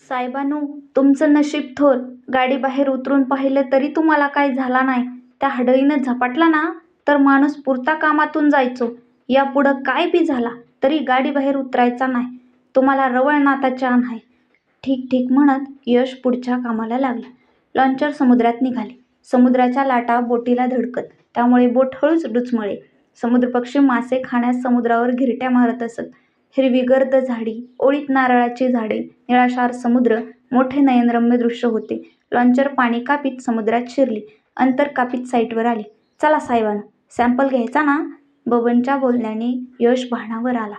साहेबानू, तुमचं नशीब थोर. गाडी बाहेर उतरून पाहिलं तरी तुम्हाला काही झाला नाही. त्या हडळीनं झपाटला ना तर माणूस पुरता कामातून जायचो. यापुढं काय बी झाला तरी गाडी बाहेर उतरायचा नाही. तुम्हाला रवळ नाताची आण आहे. ठीक ठीक म्हणत यश पुढच्या कामाला लागला. लॉन्चर समुद्रात निघाले. समुद्राच्या लाटा बोटीला धडकत, त्यामुळे बोट हळूच डुचमळे. समुद्रपक्षी मासे खाण्यास समुद्रावर घिरट्या मारत असत. हिरवी गर्द झाडी, ओळीत नारळाची झाडे, निळाशार समुद्र, मोठे नयनरम्य दृश्य होते. लॉन्चर पाणी कापीत समुद्रात शिरली. अंतर कापीत साईटवर आले. चला साहेबांनो, सॅम्पल घ्यायचा ना? बबनच्या बोलण्याने यश भानावर आला.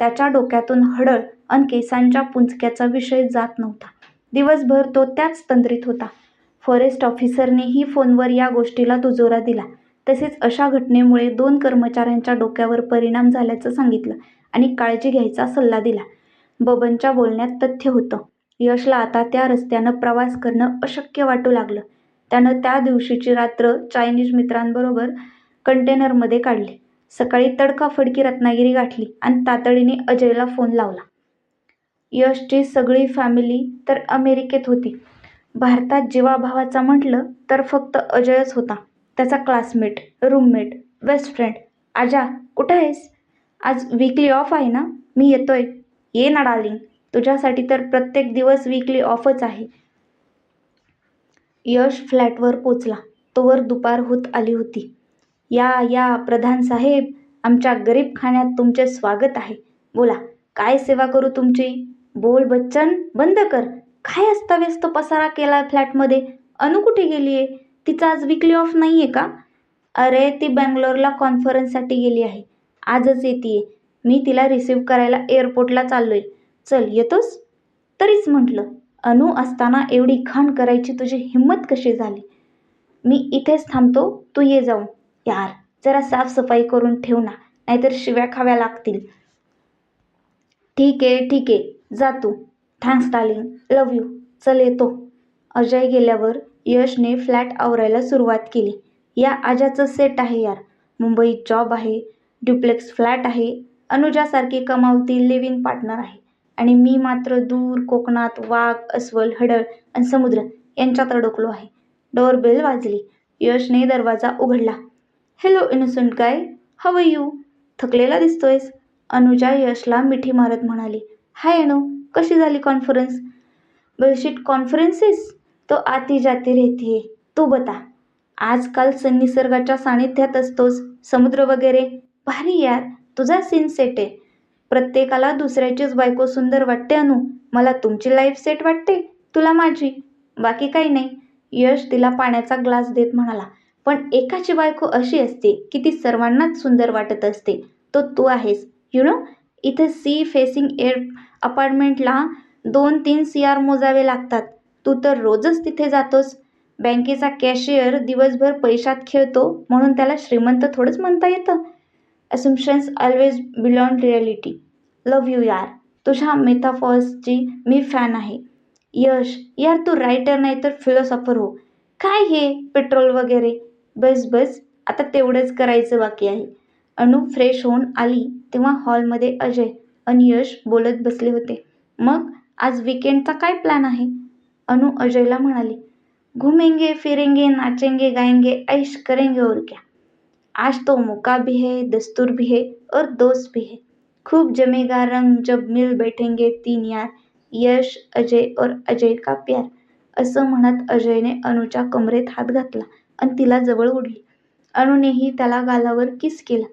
त्याच्या डोक्यातून हडळ अन केसांच्या पुंजक्याचा विषय जात नव्हता. दिवसभर तो त्याच तंद्रीत होता. फॉरेस्ट ऑफिसरनेही फोनवर या गोष्टीला दुजोरा दिला. तसेच अशा घटनेमुळे 2 कर्मचाऱ्यांच्या डोक्यावर परिणाम झाल्याचं सांगितलं आणि काळजी घ्यायचा सल्ला दिला. बबनच्या बोलण्यात तथ्य होतं. यशला आता त्या रस्त्यानं प्रवास करणं अशक्य वाटू लागलं. त्यानं त्या दिवशीची रात्र चायनीज मित्रांबरोबर कंटेनरमध्ये काढली. सकाळी तडकाफडकी रत्नागिरी गाठली आणि तातडीने अजयला फोन लावला. यशची सगळी फॅमिली तर अमेरिकेत होती. भारतात जीवाभावाचा म्हटलं तर फक्त अजयच होता. त्याचा क्लासमेट, रूममेट, बेस्ट फ्रेंड. आजा, कुठं आहेस? आज वीकली ऑफ आहे ना? मी येतोय. ये ना डार्लिंग, तुझ्यासाठी तर प्रत्येक दिवस वीकली ऑफच आहे. यश फ्लॅटवर पोचला तोवर दुपार होत आली होती. या या प्रधान साहेब, आमच्या गरीब खाण्यात तुमचे स्वागत आहे. बोला, काय सेवा करू तुमची? बोल बच्चन, बंद कर. काय अस्ताव्यस्त पसारा केलाय फ्लॅटमध्ये. अनु कुठे गेलीये? तिचा आज वीकली ऑफ नाहीये का? अरे, ती बँगलोरला कॉन्फरन्ससाठी गेली आहे. आजच येतीये. मी तिला रिसीव्ह करायला एअरपोर्टला चाललोय. चल, येतोस? तरीच म्हटलं, अनु असताना एवढी घाण करायची तुझी हिंमत कशी झाली? मी इथेच थांबतो, तू ये जाऊन. यार, जरा साफसफाई करून ठेव ना, नाहीतर शिव्या खाव्या लागतील. ठीक आहे, जा तू. Thanks darling, love you. चल, येतो. अजय गेल्यावर यशने फ्लॅट आवरायला सुरुवात केली. या आजाचं सेट आहे यार. मुंबईत जॉब आहे, ड्युप्लेक्स फ्लॅट आहे, अनुजासारखी कमावती लिव्ह इन पार्टनर आहे आणि मी मात्र दूर कोकणात वाघ, अस्वल, हडळ आणि समुद्र यांच्यात अडकलो आहे. डोरबेल वाजली. यशने दरवाजा उघडला. Hello innocent guy, how are you? थकलेला दिसतोयस. अनुजा यशला मिठी मारत म्हणाली. हाय अनु, कशी झाली कॉन्फरन्स? बुलशिट कॉन्फरन्सेस तो आती जाती रहती है. तू बता. आजकाल निसर्गाच्या सानिध्यात असतोस, समुद्र वगैरे. भारी यार, तुझा सीन सेट आहे. प्रत्येकाला दुसऱ्याचीच बायको सुंदर वाटते अनु. मला तुमची लाईफ सेट वाटते, तुला माझी. बाकी काही नाही. यश तिला पाण्याचा ग्लास देत म्हणाला. पण एकाची बायको अशी असते की ती सर्वांनाच सुंदर वाटत असते. तो तू आहेस. यु नो, इथे सी फेसिंग एअर अपार्टमेंटला 2-3 CR मोजावे लागतात. तू तर रोजच तिथे जातोस. बँकेचा कॅशियर दिवसभर पैशात खेळतो म्हणून त्याला श्रीमंत थोडंच म्हणता येतं. Assumptions always beyond reality. Love you यार. तुझ्या मेटाफॉर्सची मी फॅन आहे. यश, यार तू रायटर नाही तर फिलॉसॉफर हो. काय हे पेट्रोल वगैरे? बस बस, आता तेवढंच करायचं बाकी आहे. अनु फ्रेश होऊन आली तेव्हा हॉलमध्ये अजय आणि यश बोलत बसले होते. मग आज वीकेंडचा काय प्लॅन आहे? अनु अजयला म्हणाली. घूमेंगे फिरेंगे, नाचेंगे गाएंगे, ऐश करेंगे और क्या. आज तो मौका भी है, दस्तूर भी है और दोस्त भी है. खूब जमेगा रंग जब मिल बैठेंगे 3 यार. यश, अजय और अजय का प्यार. असं म्हणत अजयने अनुच्या कमरेत हात घातला आणि तिला जवळ ओढली. अनुनेही त्याला गालावर किस केला.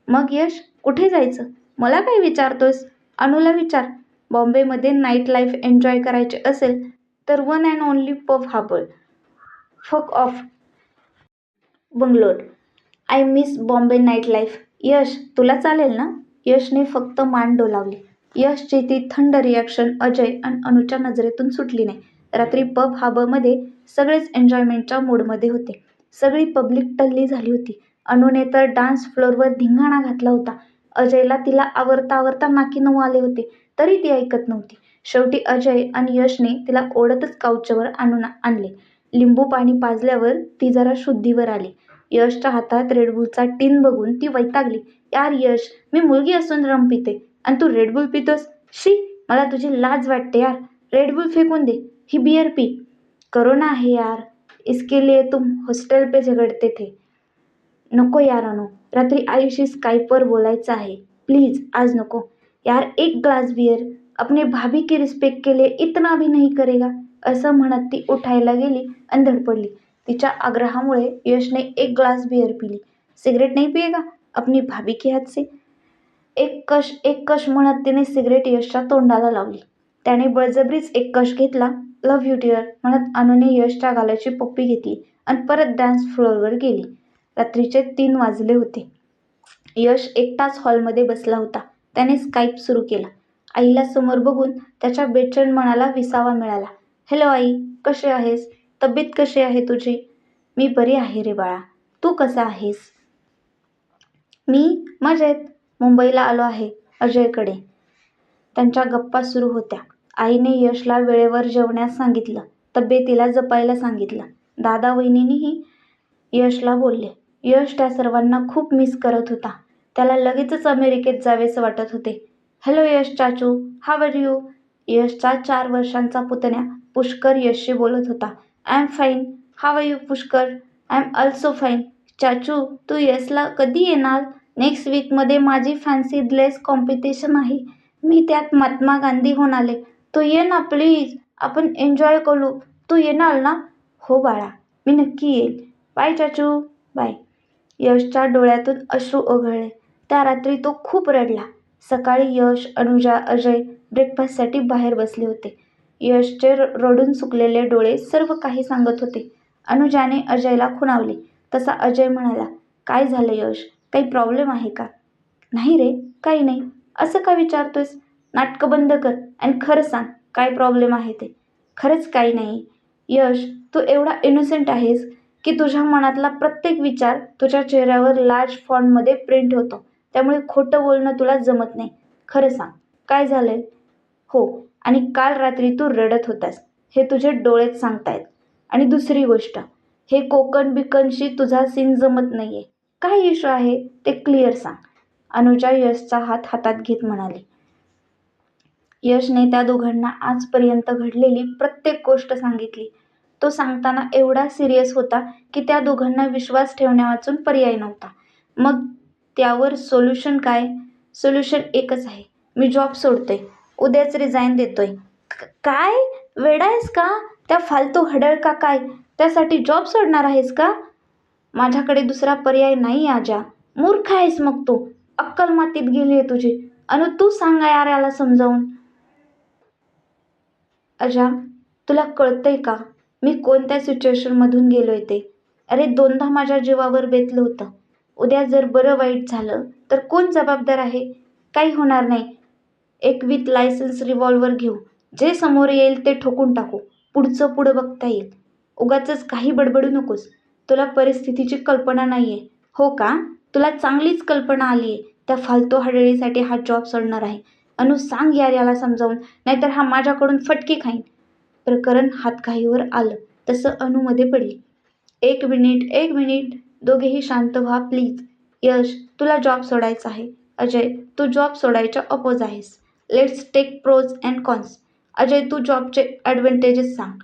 मग यश, कुठे जायचं? मला काय विचारतोस? अनुला विचार. बॉम्बेमध्ये नाईट लाईफ एन्जॉय करायचे असेल तर one and only pub harbour. Fuck off Bangalore. I miss Bombay night life. Yash, तुला चालेल ना? यशने फक्त मान डोलावली. यशची ती थंड रिॲक्शन अजय आणि अनुच्या नजरेतून सुटली नाही. रात्री पब हार्बरमध्ये सगळेच एन्जॉयमेंटच्या मूडमध्ये होते. सगळी पब्लिक टल्ली झाली होती. अनुने तर डान्स फ्लोअरवर धिंगाणा घातला होता. अजयला तिला आवरता आवरता नाकी नऊ आले होते, तरी ती ऐकत नव्हती. शेवटी अजय आणि यशने तिला ओढतच काउचवर आणून आणले. लिंबू पाणी पाजल्यावर ती जरा शुद्धीवर आली. यशच्या हातात रेडबुलचा टिन बघून ती वैतागली. यार यश, मी मुलगी असून रम पिते आणि तू रेडबुल पितोस? शी, मला तुझी लाज वाटते यार. रेड बुल फेकून दे, ही बियर पी. कोरोना आहे यार, इसके लिए तुम हॉस्टेल पे झगड़ते थे. नको यार अनु, रात्री आयुषी स्काईपवर बोलायचं आहे. प्लीज आज नको. यार एक ग्लास बियर, अपने भाभी की रिस्पेक्ट के लिए इतना भी नहीं करेगा. असं म्हणत ती उठायला गेली आणि धडपडली. तिच्या आग्रहामुळे यशने एक ग्लास बियर पिली. सिगरेट नहीं पिएगा, अपनी भाभी के हात से. एक कश म्हणत तिने सिगरेट यशच्या तोंडाला लावली. त्याने बळजबरीच एक कश घेतला. लव्ह यू डिअर म्हणत अनुने यशच्या गालाची पप्पी घेतली आणि परत डान्स फ्लोअरवर गेली. रात्रीचे 3 वाजले होते. यश एकटाच हॉलमध्ये बसला होता. त्याने स्काईप सुरू केला. आईला समोर बघून त्याच्या बेचैन मनाला विसावा मिळाला. हॅलो आई, कशी आहेस? तब्येत कशी आहे तुझी? मी बरी आहे रे बाळा, तू कसा आहेस? मी मजेत. मुंबईला आलो आहे अजयकडे. त्यांच्या गप्पा सुरू होत्या. आईने यशला वेळेवर जेवण्यास सांगितलं, तब्येतीला जपायला सांगितलं. दादा वहिनीही यशला बोलले. यश त्या सर्वांना खूप मिस करत होता. त्याला लगेचच अमेरिकेत जावेसं वाटत होते. हॅलो यश चाचू, हाव आर यू? यशचा 4 वर्षांचा पुतण्या पुष्कर यशशी बोलत होता. I am fine. How are you Pushkar? I am also fine. चाचू, तू यशला कधी येणार? नेक्स्ट वीकमध्ये माझी फॅन्सी ड्रेस कॉम्पिटिशन आहे. मी त्यात महात्मा गांधी होऊन आले. तू ये ना प्लीज, आपण एन्जॉय करू. तू येणार ना? हो बाळा, मी नक्की येईल. बाय चाचू, बाय. यशच्या डोळ्यातून अश्रू ओघळले. त्या रात्री तो खूप रडला. सकाळी यश, अनुजा, अजय ब्रेकफास्टसाठी बाहेर बसले होते. यशचे रडून सुकलेले डोळे सर्व काही सांगत होते. अनुजाने अजयला खुणावले. तसा अजय म्हणाला, काय झालं यश? काही प्रॉब्लेम आहे का? नाही रे, काही नाही. असं का विचारतोयस? नाटकं बंद कर आणि खरं सांग, काय प्रॉब्लेम आहे ते. खरंच काही नाही. यश, तू एवढा इनोसेंट आहेस की तुझ्या मनातला प्रत्येक विचार तुझ्या चेहऱ्यावर लार्ज फॉन्टमध्ये प्रिंट होतो. त्यामुळे खोटं बोलणं तुला जमत नाही. खरं सांग, काय झालंय? हो, आणि काल रात्री तू रडत होतास हे तुझे डोळेच सांगतायत. आणि दुसरी गोष्ट, हे कोकण बिकनशी तुझा सीन जमत नाहीये. काय इश्यू आहे ते क्लिअर सांग. अनुजा यशचा हात हातात घेत म्हणाली. यशने त्या दोघांना आजपर्यंत घडलेली प्रत्येक गोष्ट सांगितली. तो सांगताना एवढा सिरियस होता की त्या दोघांना विश्वास ठेवण्यावाचून पर्याय नव्हता. मग त्यावर सोल्युशन काय? सोल्युशन एकच आहे. मी जॉब सोडतोय. उद्याच रिझाईन देतोय. काय? वेडा आहेस का? त्या फालतू हडळ का काय? त्यासाठी जॉब सोडणार आहेस का? माझ्याकडे दुसरा पर्याय नाही आजा. मूर्ख आहेस मग तू. अक्कल मातीत गेली आहे तुझी. अनु तू सांगा यार याला समजावून. अजा, तुला कळतंय का मी कोणत्या सिच्युएशनमधून गेलोय ते? अरे 2दा माझ्या जीवावर बेतलं होतं. उद्या जर बरं वाईट झालं तर कोण जबाबदार आहे? काही होणार नाही. एक विथ लायसन्स रिव्हॉल्वर घेऊ. जे समोर येईल ते ठोकून टाकू. पुढचं पुढं बघता येईल. उगाचच काही बडबडू नकोस. तुला परिस्थितीची कल्पना नाहीये. हो का? तुला चांगलीच कल्पना आलीये. त्या फालतू हडळीसाठी हा जॉब सोडणार आहे. अनु सांग यार याला समजावून, नाहीतर हा माझ्याकडून फटके खाईन. प्रकरण हातघाईवर आलं तसं अनु मध्ये पडली. एक मिनिट, दोघेही शांत व्हा प्लीज. यश, तुला जॉब सोडायचा आहे. अजय, तू जॉब सोडायच्या अपोज आहेस. Let's take pros and cons. Ajay, तू जॉबचे ॲडव्हान्टेजेस सांग.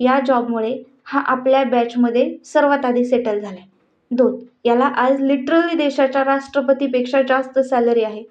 या जॉबमुळे हा आपल्या बॅचमध्ये सर्वात आधी सेटल झालाय. 2, याला आज लिटरली देशाच्या राष्ट्रपतीपेक्षा जास्त सॅलरी आहे.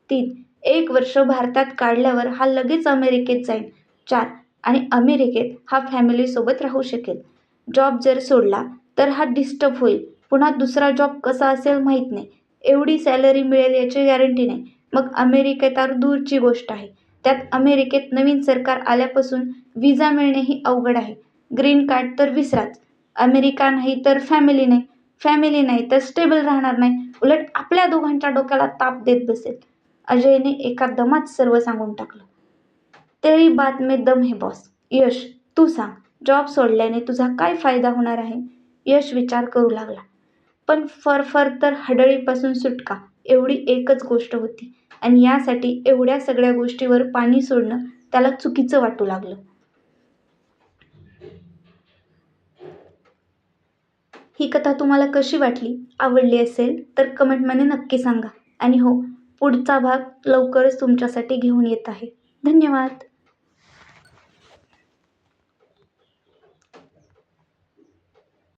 3, 1 वर्ष भारतात काढल्यावर हा लगेच अमेरिकेत जाईल. 4, आणि अमेरिकेत हा फॅमिलीसोबत राहू शकेल. जॉब जर सोडला तर हा डिस्टर्ब होईल. पुन्हा दुसरा जॉब कसा असेल माहीत नाही. एवढी सॅलरी मिळेल याची गॅरंटी नाही. मग अमेरिका तर दूरची गोष्ट आहे. त्यात अमेरिकेत नवीन सरकार आल्यापासून व्हिसा मिळणेही अवघड आहे. ग्रीन कार्ड तर विसराच. अमेरिका नाही तर फॅमिली नाही. फॅमिली नाही तर स्टेबल राहणार नाही. उलट आपल्या दोघांच्या डोक्याला ताप देत बसेल. अजयने एका दमात सर्व सांगून टाकलं. तेरी बात में दम है बॉस. यश, तू सांग, जॉब सोडल्याने तुझा काय फायदा होणार आहे? यश विचार करू लागला. पण फर तर हडळीपासून सुटका एवढी एकच गोष्ट होती आणि यासाठी एवढ्या सगळ्या गोष्टीवर पाणी सोडणं त्याला चुकीचं वाटू लागलं. ही कथा तुम्हाला कशी वाटली? आवडली असेल तर कमेंटमध्ये नक्की सांगा. आणि हो, पुढचा भाग लवकरच तुमच्यासाठी घेऊन येत आहे. धन्यवाद.